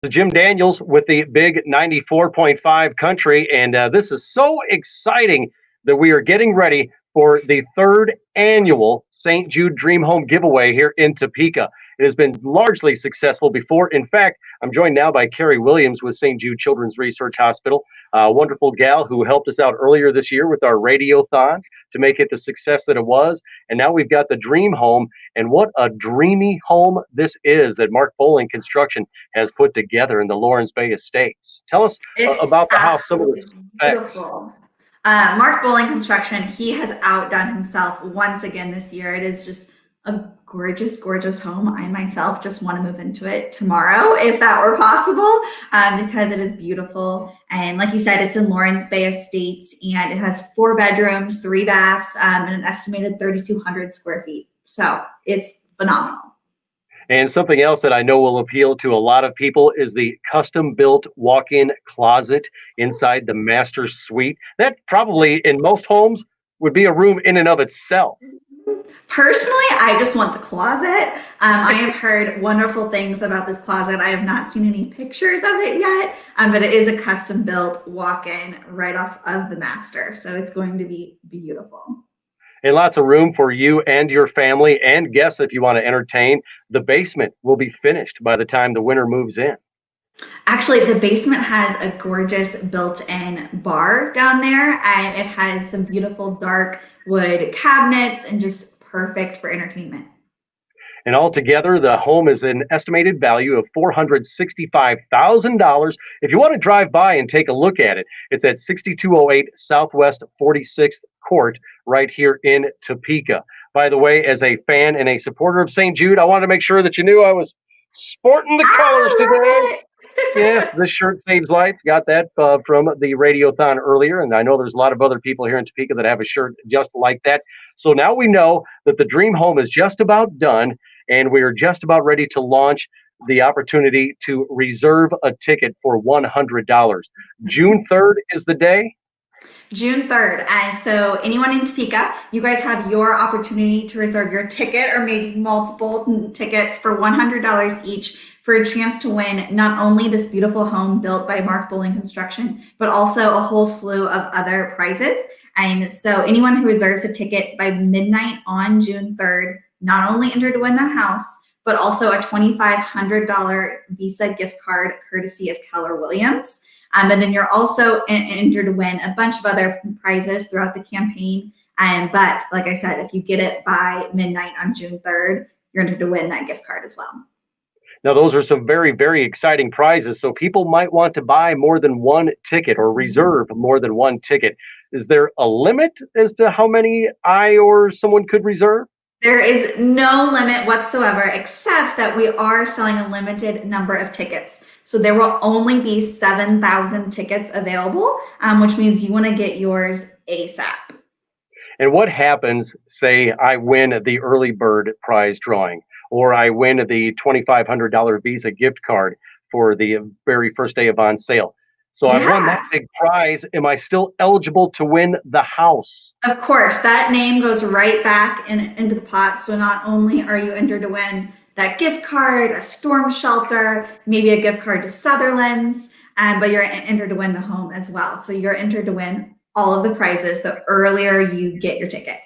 Jim Daniels with the big 94.5 country. And this is so exciting that we are getting ready for the third annual St. Jude Dream Home giveaway here in Topeka. It has been largely successful before. In fact, I'm joined now by Carrie Williams with St. Jude Children's Research Hospital, a wonderful gal who helped us out earlier this year with our radiothon to make it the success that it was. And now we've got the Dream Home, and what a dreamy home this is that Mark Bowling Construction has put together in the Lawrence Bay Estates. Tell us It's about the house, some of the absolutely specs. beautiful. Mark Bowling Construction, he has outdone himself once again this year. It is just a gorgeous, gorgeous home. I myself just want to move into it tomorrow, if that were possible, because it is beautiful. And like you said, it's in Lawrence Bay Estates, and it has 4 bedrooms, 3 baths, and an estimated 3,200 square feet. So it's phenomenal. And something else that I know will appeal to a lot of people is the custom built walk in closet inside the master suite. That probably in most homes would be a room in and of itself. Personally, I just want the closet. I have heard wonderful things about this closet. I have not seen any pictures of it yet, but it is a custom built walk-in right off of the master. So it's going to be beautiful. And lots of room for you and your family and guests if you want to entertain. The basement will be finished by the time the winter moves in. Actually, the basement has a gorgeous built-in bar down there, and it has some beautiful dark wood cabinets and just perfect for entertainment. And altogether, the home is an estimated value of $465,000. If you want to drive by and take a look at it, it's at 6208 Southwest 46th Court right here in Topeka. By the way, as a fan and a supporter of St. Jude, I wanted to make sure that you knew I was sporting the colors today. Yes, this shirt saves lives. Got that from the radiothon earlier, and I know there's a lot of other people here in Topeka that have a shirt just like that. So now we know that the Dream Home is just about done, and we are just about ready to launch the opportunity to reserve a ticket for $100. June 3rd is the day. June 3rd. And so anyone in Topeka, you guys have your opportunity to reserve your ticket or maybe multiple tickets for $100 each for a chance to win not only this beautiful home built by Mark Bowling Construction, but also a whole slew of other prizes. And so anyone who reserves a ticket by midnight on June 3rd, not only entered to win the house, but also a $2,500 Visa gift card courtesy of Keller Williams. And then you're also entered to win a bunch of other prizes throughout the campaign. But like I said, if you get it by midnight on June 3rd, you're entered to win that gift card as well. Now, those are some very, very exciting prizes. So people might want to buy more than one ticket or reserve more than one ticket. Is there a limit as to how many I or someone could reserve? There is no limit whatsoever, except that we are selling a limited number of tickets. So there will only be 7,000 tickets available, which means you want to get yours ASAP. And what happens, say I win the early bird prize drawing, or I win the $2,500 Visa gift card for the very first day of on sale? So I've won that big prize. Am I still eligible to win the house? Of course, that name goes right back into the pot. So not only are you entered to win that gift card, a storm shelter, maybe a gift card to Sutherland's, but you're entered to win the home as well. So you're entered to win all of the prizes the earlier you get your ticket.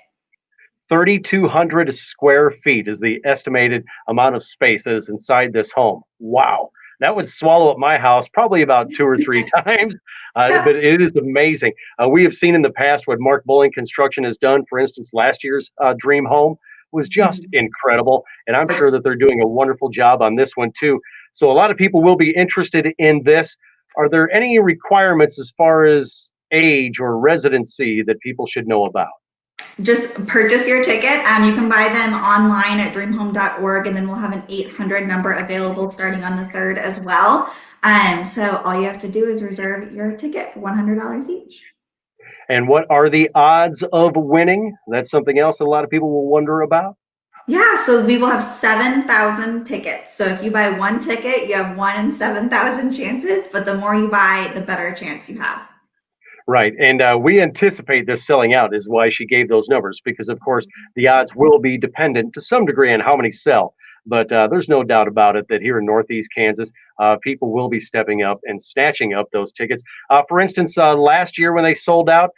3,200 square feet is the estimated amount of space that is inside this home. Wow. That would swallow up my house probably about 2 or 3 times, but it is amazing. We have seen in the past what Mark Bowling Construction has done. For instance, last year's Dream Home was just incredible, and I'm sure that they're doing a wonderful job on this one too. So a lot of people will be interested in this. Are there any requirements as far as age or residency that people should know about? Just purchase your ticket. You can buy them online at dreamhome.org, and then we'll have an 800 number available starting on the 3rd as well. So all you have to do is reserve your ticket for $100 each. And what are the odds of winning? That's something else that a lot of people will wonder about. Yeah, so we will have 7,000 tickets. So if you buy one ticket, you have 1 in 7,000 chances, but the more you buy, the better chance you have. Right. And we anticipate this selling out is why she gave those numbers, because, of course, the odds will be dependent to some degree on how many sell. But there's no doubt about it that here in Northeast Kansas, people will be stepping up and snatching up those tickets. For instance, last year when they sold out,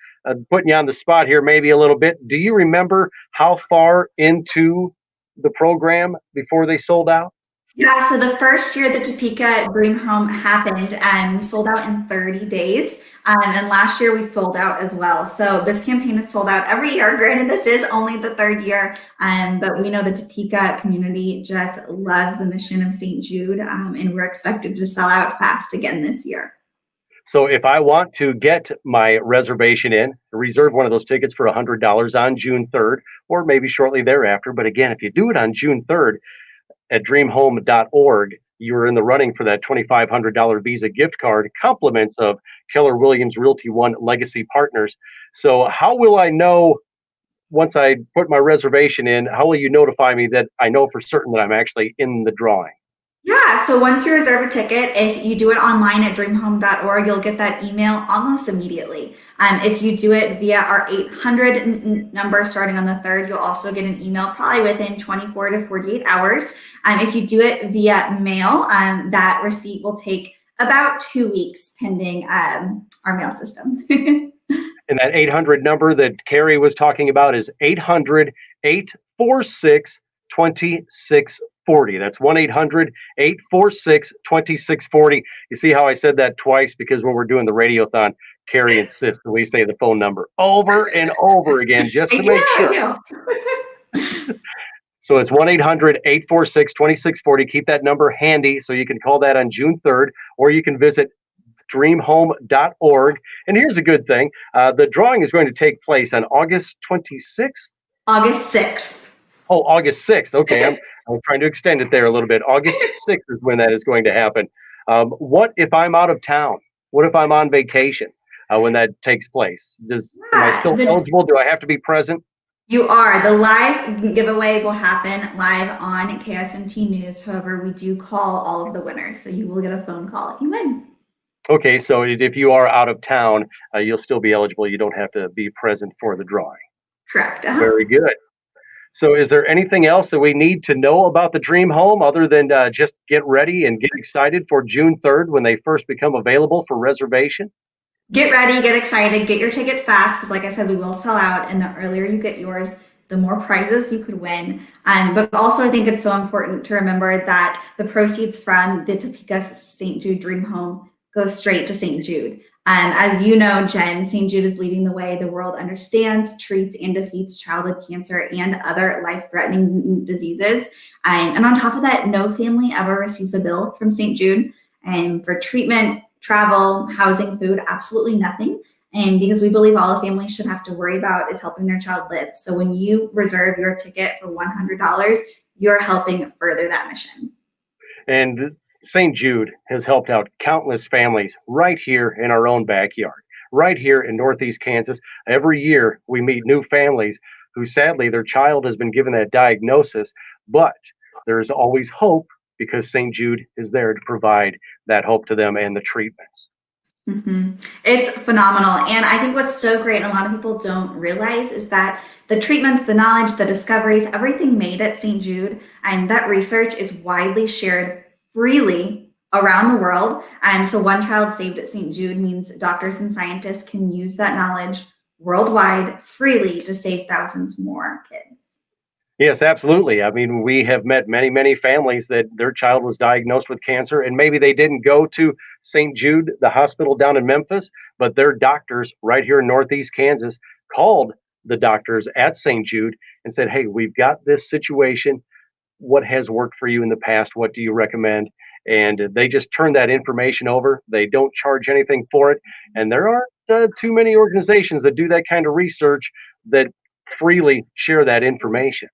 putting you on the spot here maybe a little bit, do you remember how far into the program before they sold out? Yeah, so the first year the Topeka Dream Home happened, we sold out in 30 days. And last year we sold out as well. So this campaign is sold out every year. Granted, this is only the third year, but we know the Topeka community just loves the mission of St. Jude, and we're expected to sell out fast again this year. So if I want to get my reservation in, reserve one of those tickets for $100 on June 3rd, or maybe shortly thereafter. But again, if you do it on June 3rd, at dreamhome.org, you're in the running for that $2,500 Visa gift card, compliments of Keller Williams Realty One Legacy Partners. So, how will I know once I put my reservation in? How will you notify me that I know for certain that I'm actually in the drawing? Yeah, so once you reserve a ticket, if you do it online at dreamhome.org, you'll get that email almost immediately. If you do it via our 800 number starting on the 3rd, you'll also get an email probably within 24 to 48 hours. If you do it via mail, that receipt will take about 2 weeks pending our mail system. And that 800 number that Carrie was talking about is 800-846-2640. That's 1-800-846-2640. You see how I said that twice? Because when we're doing the radiothon, Carrie insists that we say the phone number over and over again just to make sure. So it's 1-800-846-2640. Keep that number handy so you can call that on June 3rd, or you can visit dreamhome.org. And here's a good thing. The drawing is going to take place on August 26th. August 6th. Oh, August 6th. Okay, I'm trying to extend it there a little bit. August 6th is when that is going to happen. What if I'm out of town? What if I'm on vacation when that takes place? Am I still eligible? Do I have to be present? You are. The live giveaway will happen live on KSNT News. However, we do call all of the winners, so you will get a phone call if you win. Okay, so if you are out of town, you'll still be eligible. You don't have to be present for the drawing. Correct. Very good. So is there anything else that we need to know about the Dream Home other than just get ready and get excited for June 3rd when they first become available for reservation? Get ready, get excited, get your ticket fast, because like I said, we will sell out, and the earlier you get yours, the more prizes you could win. But also I think it's so important to remember that the proceeds from the Topeka St. Jude Dream Home go straight to St. Jude. As you know, Jen, St. Jude is leading the way. The world understands, treats, and defeats childhood cancer and other life-threatening diseases. And on top of that, no family ever receives a bill from St. Jude. And for treatment, travel, housing, food, absolutely nothing. And because we believe all a family should have to worry about is helping their child live. So when you reserve your ticket for $100, you're helping further that mission. And St. Jude has helped out countless families right here in our own backyard, right here in Northeast Kansas. Every year we meet new families who sadly their child has been given that diagnosis, but there's always hope because St. Jude is there to provide that hope to them and the treatments. Mm-hmm. It's phenomenal. And I think what's so great, and a lot of people don't realize, is that the treatments, the knowledge, the discoveries, everything made at St. Jude, and that research is widely shared freely around the world. And so one child saved at St. Jude means doctors and scientists can use that knowledge worldwide freely to save thousands more kids. Yes, absolutely. I mean, we have met many, many families that their child was diagnosed with cancer, and maybe they didn't go to St. Jude, the hospital down in Memphis, but their doctors right here in Northeast Kansas called the doctors at St. Jude and said, hey, we've got this situation. What has worked for you in the past? What do you recommend? And they just turn that information over. They don't charge anything for it. And there aren't too many organizations that do that kind of research that freely share that information.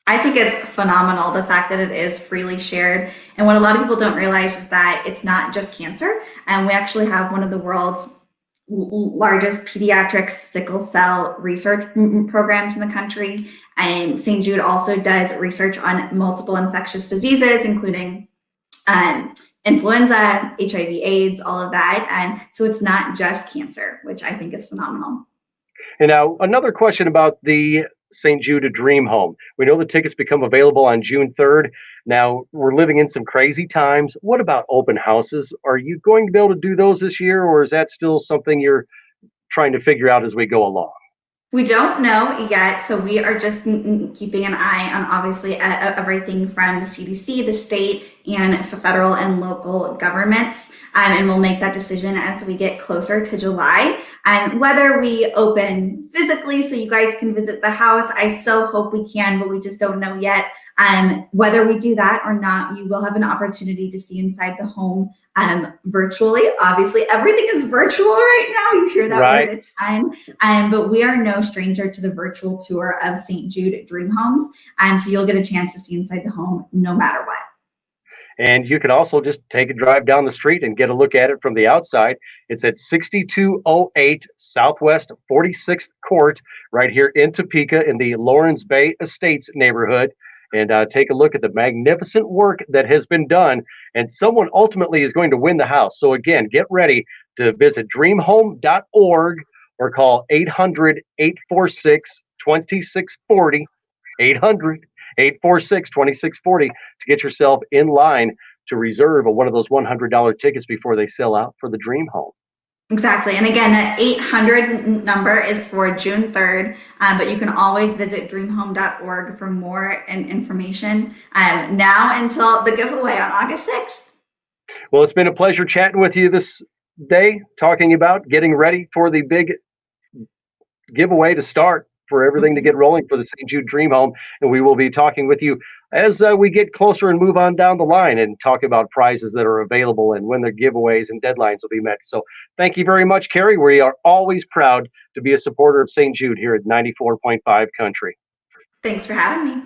I think it's phenomenal, the fact that it is freely shared. And what a lot of people don't realize is that it's not just cancer. And we actually have one of the world's largest pediatric sickle cell research programs in the country. And St. Jude also does research on multiple infectious diseases, including influenza, HIV/AIDS, all of that. And so it's not just cancer, which I think is phenomenal. And now another question about the St. Jude Dream Home. We know the tickets become available on June 3rd. Now, we're living in some crazy times. What about open houses? Are you going to be able to do those this year, or is that still something you're trying to figure out as we go along? We don't know yet, so we are just keeping an eye on obviously everything from the CDC, the state, and federal and local governments. And we'll make that decision as we get closer to July. And whether we open physically so you guys can visit the house, I so hope we can, but we just don't know yet. Whether we do that or not, you will have an opportunity to see inside the home virtually. Obviously, everything is virtual right now. You hear that Right. word a ton. But we are no stranger to the virtual tour of St. Jude Dream Homes. So you'll get a chance to see inside the home no matter what. And you can also just take a drive down the street and get a look at it from the outside. It's at 6208 Southwest 46th Court, right here in Topeka in the Lawrence Bay Estates neighborhood. And take a look at the magnificent work that has been done. And someone ultimately is going to win the house. So, again, get ready to visit dreamhome.org or call 800 846 2640. 800 846 2640 to get yourself in line to reserve one of those $100 tickets before they sell out for the Dream Home. Exactly. And again, that 800 number is for June 3rd, but you can always visit dreamhome.org for more information now until the giveaway on August 6th. Well, it's been a pleasure chatting with you this day, talking about getting ready for the big giveaway to start, for everything to get rolling for the St. Jude Dream Home. And we will be talking with you as we get closer and move on down the line and talk about prizes that are available and when the giveaways and deadlines will be met. So thank you very much, Carrie. We are always proud to be a supporter of St. Jude here at 94.5 Country. Thanks for having me.